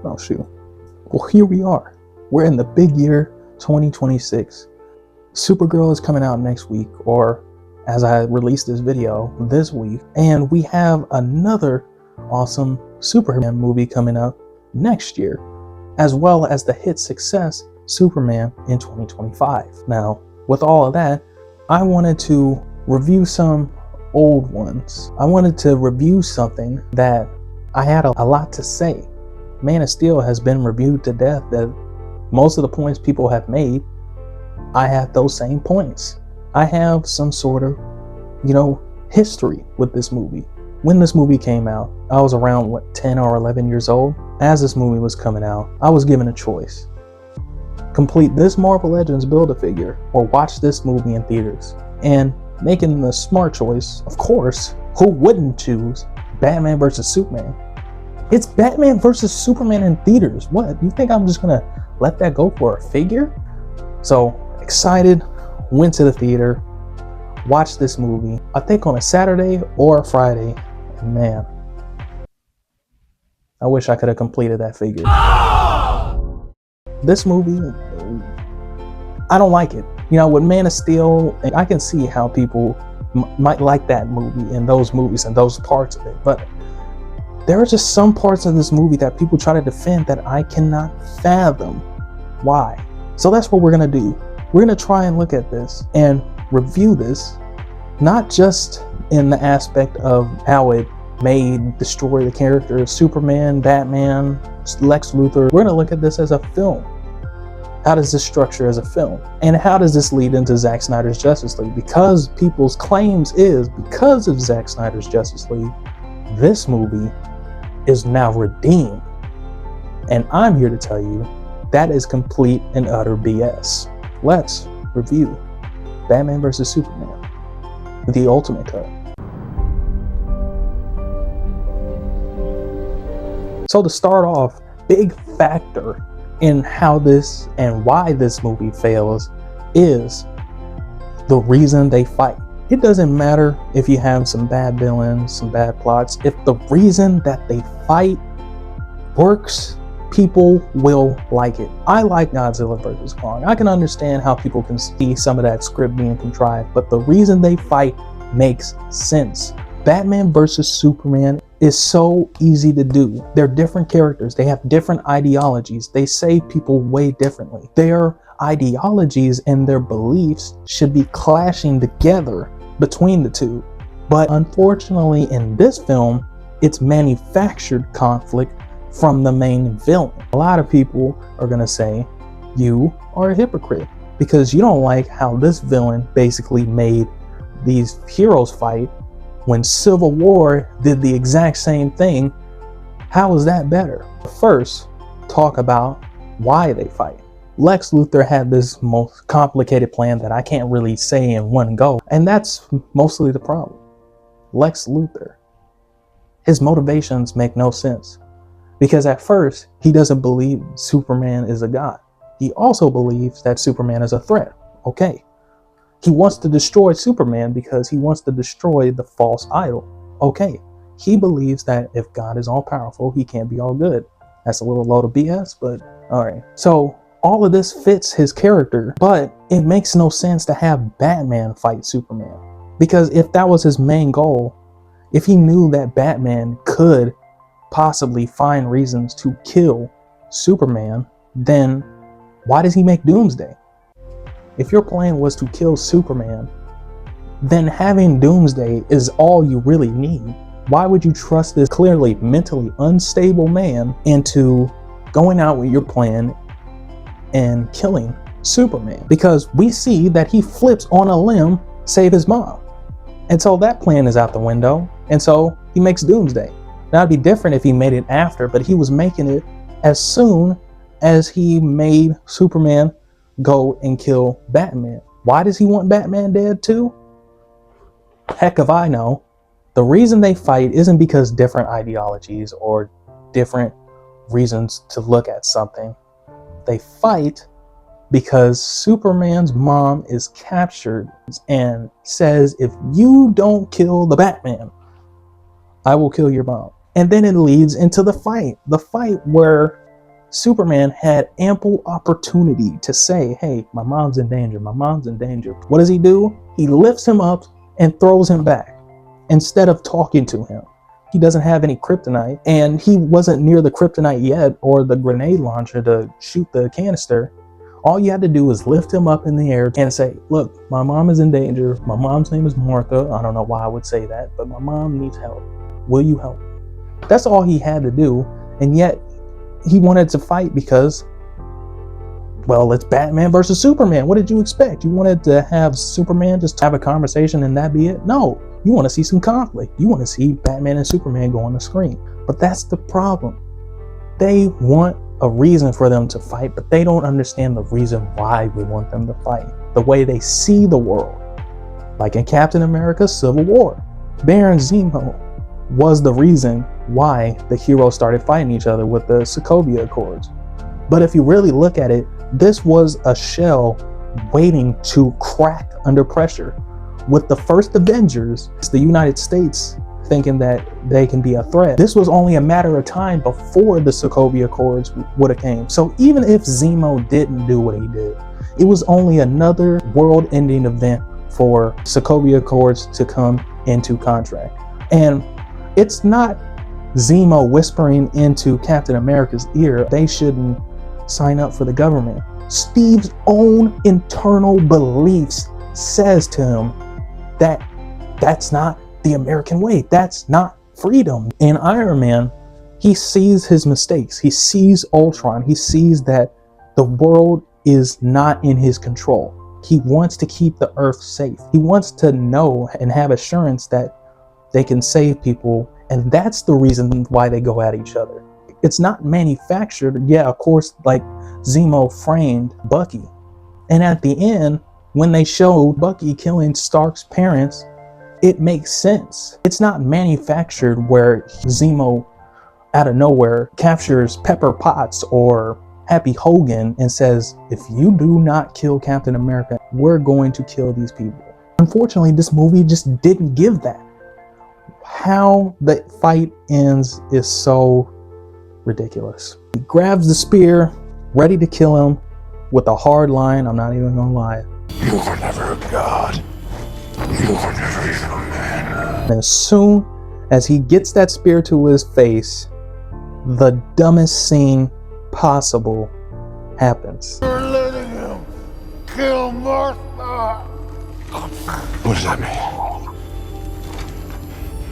Oh shoot. Well, here we are. We're in the big year 2026. Supergirl is coming out next week, or as I release this video, this week. And we have another awesome Superman movie coming up next year, as well as the hit success Superman in 2025. Now, with all of that, I wanted to review some old ones. I wanted to review something that I had a lot to say. Man of Steel has been reviewed to death. That most of the points people have made, I have those same points. I have some sort of, history with this movie. When this movie came out, I was around 10 or 11 years old. As this movie was coming out, I was given a choice: complete this Marvel Legends Build-A-Figure or watch this movie in theaters. And making the smart choice, of course, who wouldn't choose Batman vs. Superman? It's Batman vs. Superman in theaters. What, you think I'm just gonna let that go for a figure? So excited, went to the theater, watched this movie, I think on a Saturday or a Friday, and man, I wish I could have completed that figure. This movie, I don't like it. With Man of Steel, I can see how people might like that movie and those movies and those parts of it, but there are just some parts of this movie that people try to defend that I cannot fathom why. So that's what we're gonna do. We're gonna try and look at this and review this, not just in the aspect of how it may destroy the character of Superman, Batman, Lex Luthor. We're gonna look at this as a film. How does this structure as a film? And how does this lead into Zack Snyder's Justice League? Because people's claims is, because of Zack Snyder's Justice League, this movie is now redeemed. And I'm here to tell you that is complete and utter BS. Let's review Batman vs. Superman, the Ultimate Cut. So to start off, big factor in how this and why this movie fails is the reason they fight. It doesn't matter if you have some bad villains, some bad plots. If the reason that they fight works, people will like it. I like Godzilla vs. Kong. I can understand how people can see some of that script being contrived, but the reason they fight makes sense. Batman vs. Superman is so easy to do. They're different characters. They have different ideologies. They save people way differently. Their ideologies and their beliefs should be clashing together between the two. But unfortunately, in this film, it's manufactured conflict from the main villain. A lot of people are gonna say, you are a hypocrite because you don't like how this villain basically made these heroes fight when Civil War did the exact same thing. How is that better? First, talk about why they fight. Lex Luthor had this most complicated plan that I can't really say in one go, and that's mostly the problem. Lex Luthor, his motivations make no sense, because at first he doesn't believe Superman is a god. He also believes that Superman is a threat. Okay. He wants to destroy Superman because he wants to destroy the false idol. Okay. He believes that if God is all powerful, he can't be all good. That's a little load of BS, but all right. So all of this fits his character, but it makes no sense to have Batman fight Superman, because if that was his main goal, if he knew that Batman could possibly find reasons to kill Superman, then why does he make Doomsday? If your plan was to kill Superman, then having Doomsday is all you really need. Why would you trust this clearly mentally unstable man into going out with your plan and killing Superman? Because we see that he flips on a limb, save his mom. And so that plan is out the window. And so he makes Doomsday. Now it'd be different if he made it after, but he was making it as soon as he made Superman go and kill Batman. Why does he want Batman dead too? Heck if I know. The reason they fight isn't because different ideologies or different reasons to look at something. They fight because Superman's mom is captured and says, if you don't kill the Batman, I will kill your mom. And then it leads into the fight where Superman had ample opportunity to say, hey, my mom's in danger, my mom's in danger. What does he do? He lifts him up and throws him back instead of talking to him. He doesn't have any kryptonite, and he wasn't near the kryptonite yet or the grenade launcher to shoot the canister. All you had to do was lift him up in the air and say, look, my mom is in danger. My mom's name is Martha. I don't know why I would say that, but my mom needs help. Will you help? That's all he had to do. And yet he wanted to fight because, well, it's Batman versus Superman. What did you expect? You wanted to have Superman just have a conversation and that be it? No, you want to see some conflict. You want to see Batman and Superman go on the screen. But that's the problem. They want a reason for them to fight, but they don't understand the reason why we want them to fight. The way they see the world. Like in Captain America's Civil War. Baron Zemo was the reason why the heroes started fighting each other with the Sokovia Accords. But if you really look at it, this was a shell waiting to crack under pressure. With the first Avengers, it's the United States thinking that they can be a threat. This was only a matter of time before the Sokovia Accords would have came. So even if Zemo didn't do what he did, it was only another world-ending event for Sokovia Accords to come into contract. And it's not Zemo whispering into Captain America's ear, they shouldn't sign up for the government. Steve's own internal beliefs says to him that that's not the American way. That's not freedom. In Iron Man, he sees his mistakes. He sees Ultron. He sees that the world is not in his control. He wants to keep the Earth safe. He wants to know and have assurance that they can save people, and that's the reason why they go at each other. It's not manufactured. Yeah, of course, like Zemo framed Bucky. And at the end, when they showed Bucky killing Stark's parents, it makes sense. It's not manufactured where Zemo out of nowhere captures Pepper Potts or Happy Hogan and says, if you do not kill Captain America, we're going to kill these people. Unfortunately, this movie just didn't give that. How the fight ends is so ridiculous. He grabs the spear, ready to kill him with a hard line. I'm not even gonna lie. You were never a god. You were never even a man. And as soon as he gets that spear to his face, the dumbest scene possible happens. You're letting him kill Martha. What does that mean?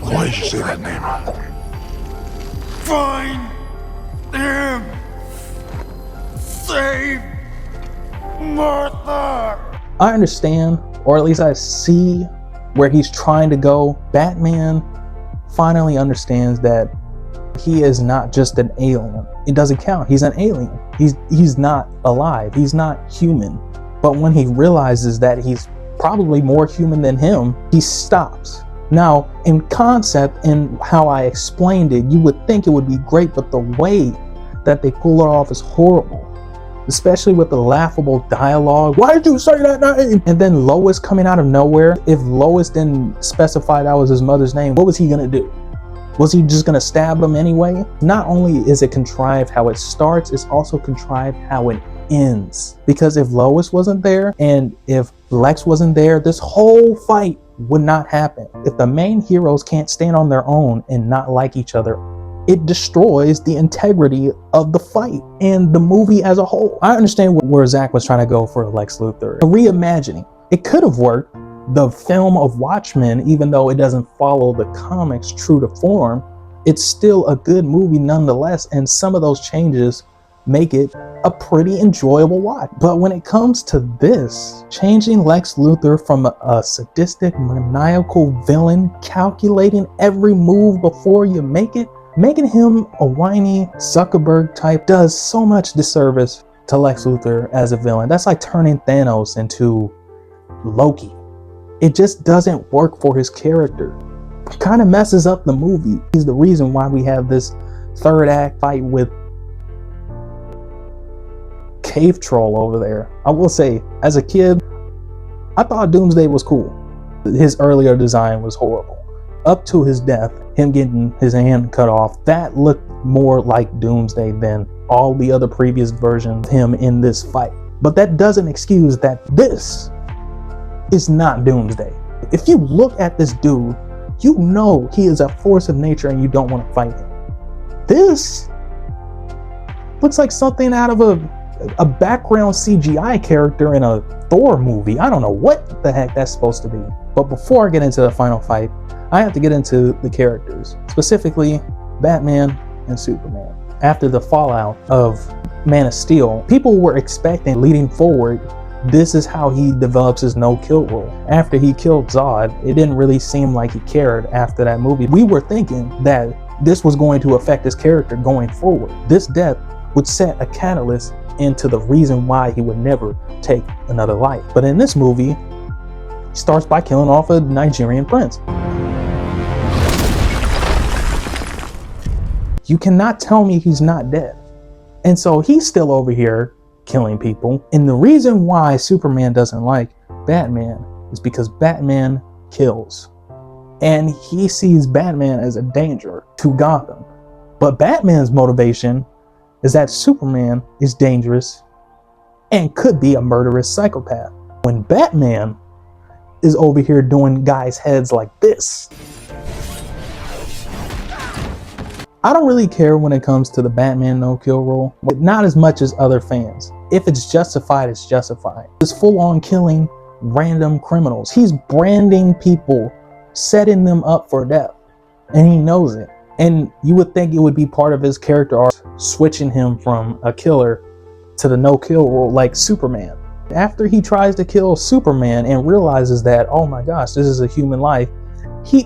Why did you say that name? Find him. Save Martha. I understand, or at least I see where he's trying to go. Batman finally understands that he is not just an alien. It doesn't count. He's an alien. He's not alive. He's not human. But when he realizes that he's probably more human than him, he stops. Now, in concept and how I explained it, you would think it would be great, but the way that they pull it off is horrible. Especially with the laughable dialogue. Why did you say that name? And then Lois coming out of nowhere. If Lois didn't specify that was his mother's name, what was he gonna do? Was he just gonna stab him anyway? Not only is it contrived how it starts, it's also contrived how it ends. Because if Lois wasn't there and if Lex wasn't there, this whole fight would not happen. If the main heroes can't stand on their own and not like each other, it destroys the integrity of the fight and the movie as a whole. I understand where Zack was trying to go for Lex Luthor. A reimagining. It could have worked. The film of Watchmen, even though it doesn't follow the comics true to form, it's still a good movie nonetheless, and some of those changes make it a pretty enjoyable watch. But when it comes to this, changing Lex Luthor from a sadistic, maniacal villain, calculating every move before you make it, making him a whiny Zuckerberg type does so much disservice to Lex Luthor as a villain. That's like turning Thanos into Loki. It just doesn't work for his character. It kind of messes up the movie. He's the reason why we have this third act fight with Cave Troll over there. I will say, as a kid, I thought Doomsday was cool. His earlier design was horrible. Up to his death, him getting his hand cut off, that looked more like Doomsday than all the other previous versions of him in this fight. But that doesn't excuse that this is not Doomsday. If you look at this dude, you know he is a force of nature and you don't want to fight him. This looks like something out of a background CGI character in a Thor movie. I don't know what the heck that's supposed to be. But before I get into the final fight, I have to get into the characters, specifically Batman and Superman. After the fallout of Man of Steel, people were expecting, leading forward, this is how he develops his no-kill rule. After he killed Zod, it didn't really seem like he cared after that movie. We were thinking that this was going to affect his character going forward. This death would set a catalyst into the reason why he would never take another life. But in this movie, he starts by killing off a Nigerian prince. You cannot tell me he's not dead. And so he's still over here killing people. And the reason why Superman doesn't like Batman is because Batman kills. And he sees Batman as a danger to Gotham. But Batman's motivation is that Superman is dangerous and could be a murderous psychopath. When Batman is over here doing guys' heads like this, I don't really care when it comes to the Batman no-kill rule, but not as much as other fans. If it's justified, it's justified. It's full-on killing random criminals. He's branding people, setting them up for death, and he knows it. And you would think it would be part of his character arc, switching him from a killer to the no-kill rule like Superman. After he tries to kill Superman and realizes that, oh my gosh, this is a human life,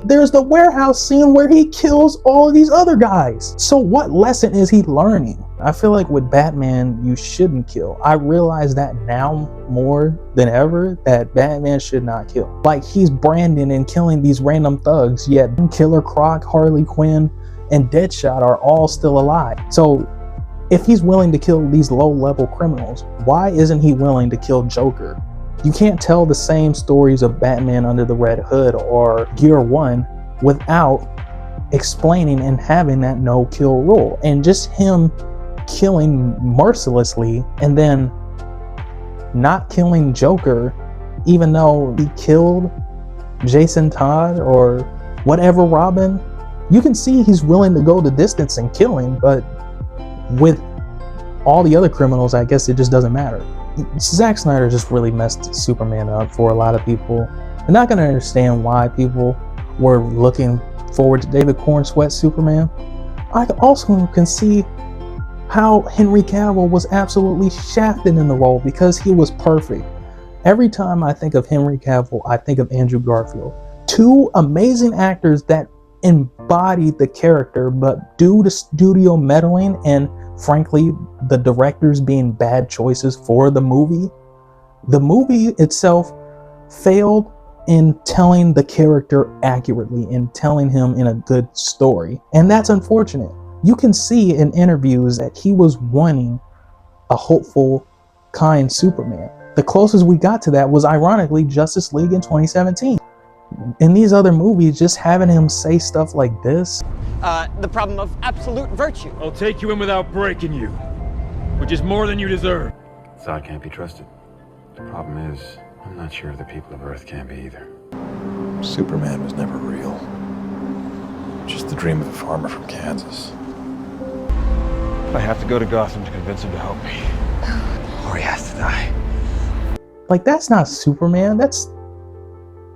there's the warehouse scene where he kills all of these other guys. So what lesson is he learning? I feel like with Batman, you shouldn't kill. I realize that now more than ever, that Batman should not kill. Like, he's branding and killing these random thugs, yet Killer Croc, Harley Quinn, and Deadshot are all still alive. So if he's willing to kill these low-level criminals, why isn't he willing to kill Joker? You can't tell the same stories of Batman Under the Red Hood or Gear 1 without explaining and having that no-kill rule. And just him killing mercilessly and then not killing Joker, even though he killed Jason Todd or whatever Robin, you can see he's willing to go the distance and kill him, but with all the other criminals, I guess it just doesn't matter. Zack Snyder just really messed Superman up for a lot of people. They're not going to understand why people were looking forward to David Cornsweat's Superman. I also can see how Henry Cavill was absolutely shafted in the role because he was perfect. Every time I think of Henry Cavill, I think of Andrew Garfield. Two amazing actors that embodied the character, but due to studio meddling and frankly the directors being bad choices for the movie itself failed in telling the character accurately and telling him in a good story. And that's unfortunate. You can see in interviews that he was wanting a hopeful, kind Superman. The closest we got to that was ironically Justice League in 2017. In these other movies, just having him say stuff like this. The problem of absolute virtue. I'll take you in without breaking you, which is more than you deserve. Zod can't be trusted. The problem is, I'm not sure the people of Earth can be either. Superman was never real. Just the dream of a farmer from Kansas. I have to go to Gotham to convince him to help me, or he has to die. Like, that's not Superman, that's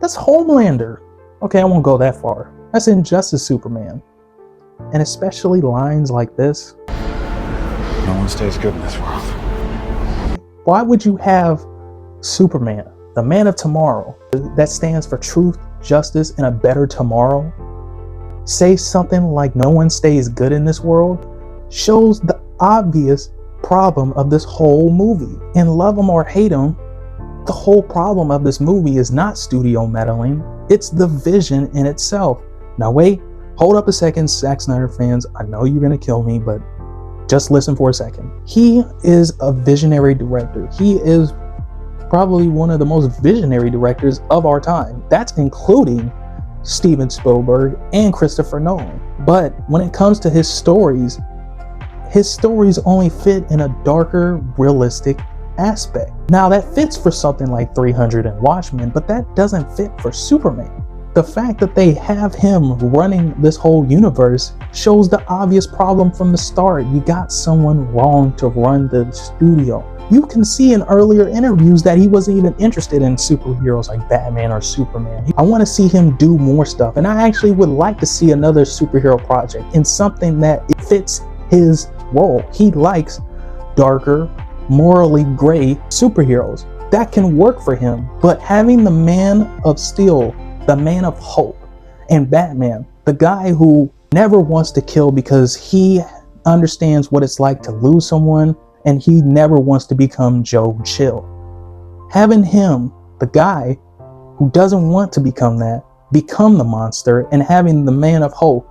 Homelander. Okay, I won't go that far. That's Injustice Superman. And especially lines like this. No one stays good in this world. Why would you have Superman, the man of tomorrow, that stands for truth, justice, and a better tomorrow, say something like no one stays good in this world? Shows the obvious problem of this whole movie. And love him or hate him, the whole problem of this movie is not studio meddling, it's the vision in itself. Now wait, hold up a second, Zack Snyder fans. I know you're gonna kill me, but just listen for a second. He is a visionary director. He is probably one of the most visionary directors of our time. That's including Steven Spielberg and Christopher Nolan. But when it comes to his stories only fit in a darker, realistic aspect. Now that fits for something like 300 and Watchmen, but that doesn't fit for Superman. The fact that they have him running this whole universe shows the obvious problem from the start. You got someone wrong to run the studio. You can see in earlier interviews that he wasn't even interested in superheroes like Batman or Superman. I want to see him do more stuff, and I actually would like to see another superhero project in something that it fits his role. He likes darker, morally gray superheroes. That can work for him, but having the Man of Steel, the Man of Hope, and Batman, the guy who never wants to kill because he understands what it's like to lose someone, and he never wants to become Joe Chill. Having him, the guy who doesn't want to become that, become the monster, and having the Man of Hope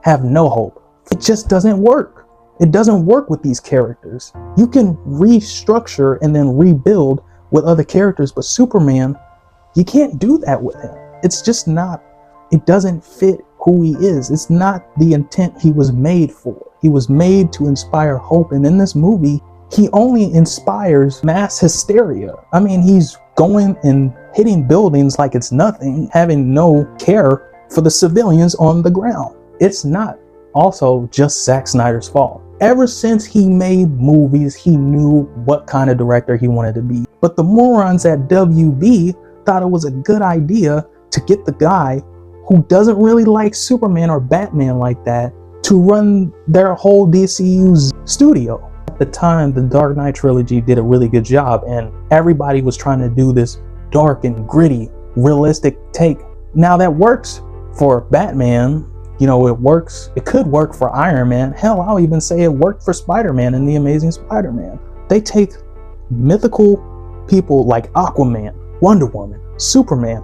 have no hope. It just doesn't work. It doesn't work with these characters. You can restructure and then rebuild with other characters, but Superman, you can't do that with him. It's just not, it doesn't fit who he is. It's not the intent he was made for. He was made to inspire hope, and in this movie, he only inspires mass hysteria. I mean, he's going and hitting buildings like it's nothing, having no care for the civilians on the ground. It's not also just Zack Snyder's fault. Ever since he made movies, he knew what kind of director he wanted to be. But the morons at WB thought it was a good idea to get the guy who doesn't really like Superman or Batman like that to run their whole DCU's studio. At the time, the Dark Knight trilogy did a really good job, and everybody was trying to do this dark and gritty, realistic take. Now that works for Batman, you know, it works. It could work for Iron Man. Hell, I'll even say it worked for Spider-Man in The Amazing Spider-Man. They take mythical people like Aquaman, Wonder Woman, Superman,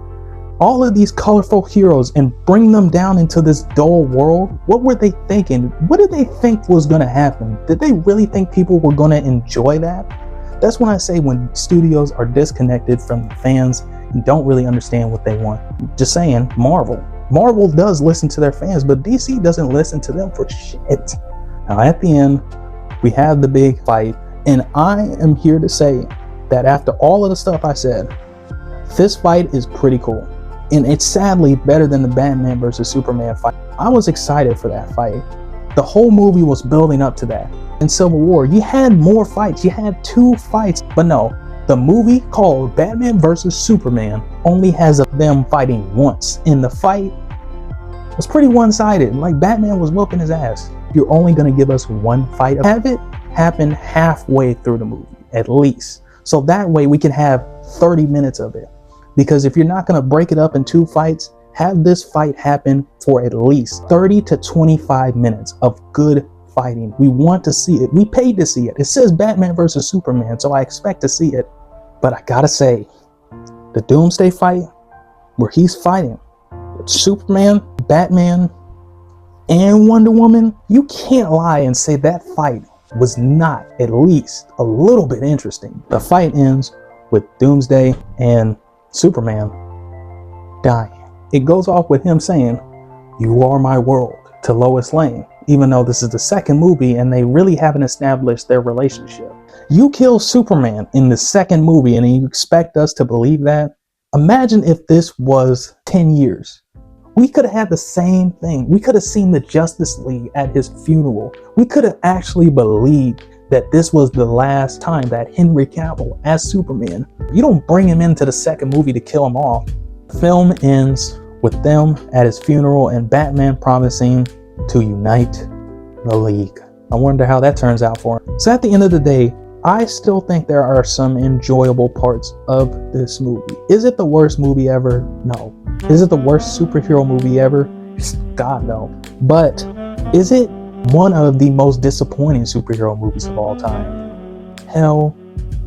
all of these colorful heroes, and bring them down into this dull world. What were they thinking? What did they think was going to happen? Did they really think people were going to enjoy that? That's when I say when studios are disconnected from the fans and don't really understand what they want. Just saying, Marvel does listen to their fans, but DC doesn't listen to them for shit. Now at the end, we have the big fight, and I am here to say that after all of the stuff I said, this fight is pretty cool. And it's sadly better than the Batman vs. Superman fight. I was excited for that fight. The whole movie was building up to that. In Civil War, you had more fights. You had 2 fights. But no, the movie called Batman vs. Superman only has them fighting once. And the fight was pretty one-sided. Like, Batman was whooping his ass. You're only going to give us one fight. Have it happen halfway through the movie, at least. So that way we can have 30 minutes of it. Because if you're not going to break it up in 2 fights, have this fight happen for at least 30 to 25 minutes of good fighting. We want to see it. We paid to see it. It says Batman vs. Superman, so I expect to see it. But I gotta say, the Doomsday fight, where he's fighting with Superman, Batman, and Wonder Woman, you can't lie and say that fight was not at least a little bit interesting. The fight ends with Doomsday and Superman dying. It goes off with him saying, "You are my world," to Lois Lane, even though this is the second movie and they really haven't established their relationship. You kill Superman in the second movie and you expect us to believe that? Imagine if this was 10 years. We could have had the same thing. We could have seen the Justice League at his funeral. We could have actually believed that this was the last time that Henry Cavill as Superman. You don't bring him into the second movie to kill him off. The film ends with them at his funeral and Batman promising to unite the League. I wonder how that turns out for him. So at the end of the day, I still think there are some enjoyable parts of this movie. Is it the worst movie ever? No. Is it the worst superhero movie ever? God, no. But is it one of the most disappointing superhero movies of all time? Hell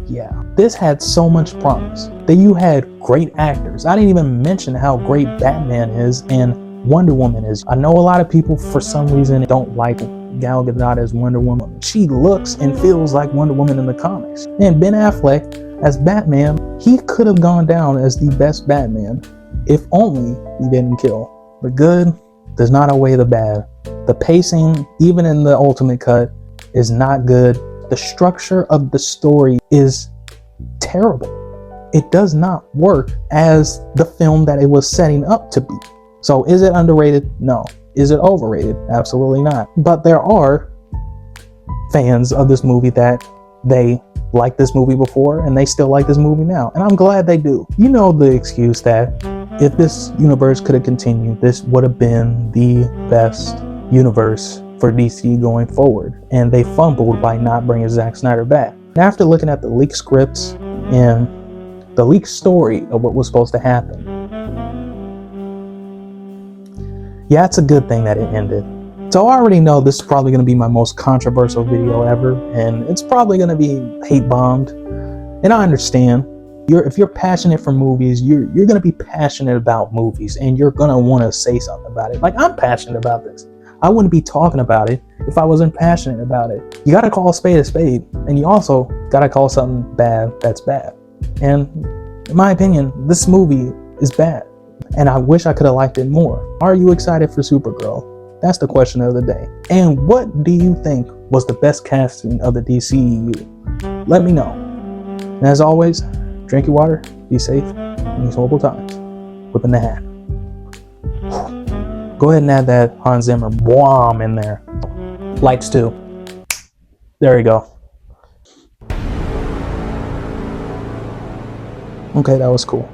yeah. This had so much promise. That you had great actors. I didn't even mention how great Batman is and Wonder Woman is. I know a lot of people for some reason don't like Gal Gadot as Wonder Woman. She looks and feels like Wonder Woman in the comics. And Ben Affleck as Batman, he could have gone down as the best Batman if only he didn't kill The good does not outweigh the bad. The pacing, even in the ultimate cut, is not good. The structure of the story is terrible. It does not work as the film that it was setting up to be. So is it underrated? No. Is it overrated? Absolutely not. But there are fans of this movie that they liked this movie before and they still like this movie now. And I'm glad they do. You know the excuse that if this universe could have continued, this would have been the best universe for DC going forward. And they fumbled by not bringing Zack Snyder back. And after looking at the leaked scripts and the leaked story of what was supposed to happen, yeah, it's a good thing that it ended. So I already know this is probably going to be my most controversial video ever, and it's probably going to be hate bombed. And I understand. If you're passionate for movies, you're going to be passionate about movies, and you're going to want to say something about it. Like, I'm passionate about this. I wouldn't be talking about it if I wasn't passionate about it. You got to call a spade, and you also got to call something bad that's bad. And in my opinion, this movie is bad, and I wish I could have liked it more. Are you excited for Supergirl? That's the question of the day. And what do you think was the best casting of the DCEU? Let me know. And as always, drink your water, be safe in these horrible times. Whipping the hat. Go ahead and add that Hans Zimmer bomb in there. Lights too. There you go. Okay, that was cool.